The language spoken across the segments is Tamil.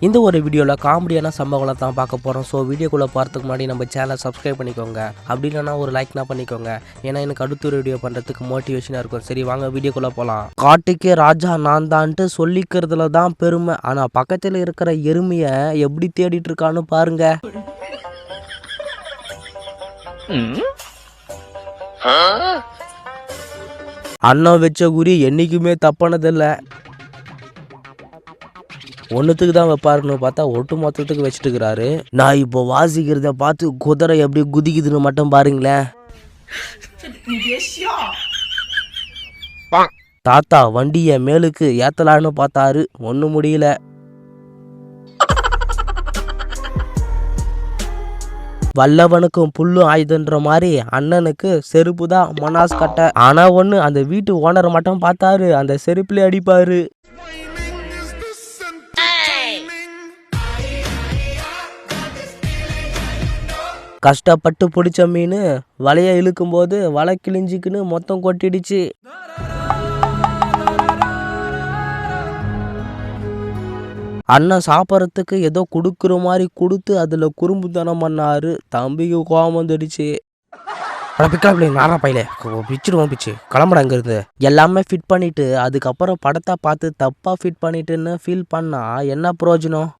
இந்த ஒரு வீடியோவில் காமெடியான சம்பவங்களை தான் பார்க்க போகிறோம். ஸோ வீடியோக்குள்ளே போகிறதுக்கு முன்னாடி நம்ம சேனலை சப்ஸ்கிரைப் பண்ணிக்கோங்க. அப்படி இல்லைனா ஒரு லைக்னா பண்ணிக்கோங்க. ஏன்னா எனக்கு அடுத்த ஒரு வீடியோ பண்ணுறதுக்கு மோட்டிவேஷனாக இருக்கும். சரி வாங்க வீடியோக்குள்ளே போகலாம். காட்டுக்கே ராஜா நான் தான்ட்டு சொல்லிக்கிறதுல தான் பெருமை. ஆனால் பக்கத்தில் இருக்கிற எருமையை எப்படி தேடிட்டு இருக்கான்னு பாருங்க. அண்ணன் வச்ச குறி என்றைக்குமே தப்பானதில்லை. ஒன்றுத்துக்கு தான் வைப்பாருன்னு பார்த்தா ஒட்டு மொத்தத்துக்கு வச்சுட்டு இருக்கிறாரு. நான் இப்போ வாசிக்கிறத பார்த்து குதிரை எப்படி குதிக்குதுன்னு மட்டும் பாருங்களேன். தாத்தா வண்டியை மேலுக்கு ஏத்தலான்னு பார்த்தாரு, ஒன்றும் முடியல. வல்லவனுக்கும் புல்லு ஆயுதன்ற மாதிரி அண்ணனுக்கு செருப்பு தான் மனாஸ் கட்ட. ஆனா ஒண்ணு, அந்த வீட்டு ஓனர் மட்டும் பார்த்தாரு, அந்த செருப்புல அடிப்பாரு. கஷ்டப்பட்டு பிடிச்ச மீன் வலைய இழுக்கும் போது வலை கிழிஞ்சிக்குன்னு மொத்தம் கொட்டிடுச்சு. அண்ணன் சாப்பிட்றதுக்கு ஏதோ கொடுக்குற மாதிரி கொடுத்து அதில் குறும்புத்தனம் பண்ணாரு. தம்பிக்கு கோபம் வந்துடுச்சு. நாரா பையில பிச்சிடுவோம் பிச்சு கிளம்புற அங்கிருந்து. எல்லாமே ஃபிட் பண்ணிட்டு அதுக்கப்புறம் படத்தை பார்த்து தப்பா ஃபிட் பண்ணிட்டுன்னு ஃபீல் பண்ணா என்ன பிரயோஜனம்?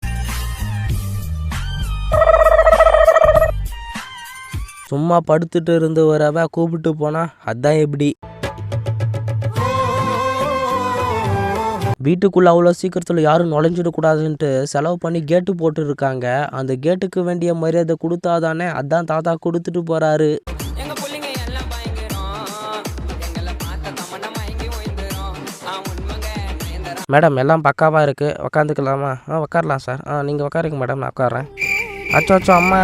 சும்மா படுத்துட்டு இருந்து வரவ கூப்பிட்டு போனா அதான் எப்படி? வீட்டுக்குள்ள அவ்வளோ சீக்கிரத்தில் யாரும் நுழைஞ்சிடக்கூடாதுன்ட்டு செலவு பண்ணி கேட்டு போட்டு இருக்காங்க. அந்த கேட்டுக்கு வேண்டிய மரியாதை கொடுத்தாதானே, அதான் தாத்தா கொடுத்துட்டு போறாரு. மேடம் எல்லாம் பக்காவா இருக்கு, உக்காந்துக்கலாமா? உக்காரலாம் சார். நீங்கள் உக்காருங்க மேடம், நான் உட்காறேன். அச்சோ அச்சோ அம்மா.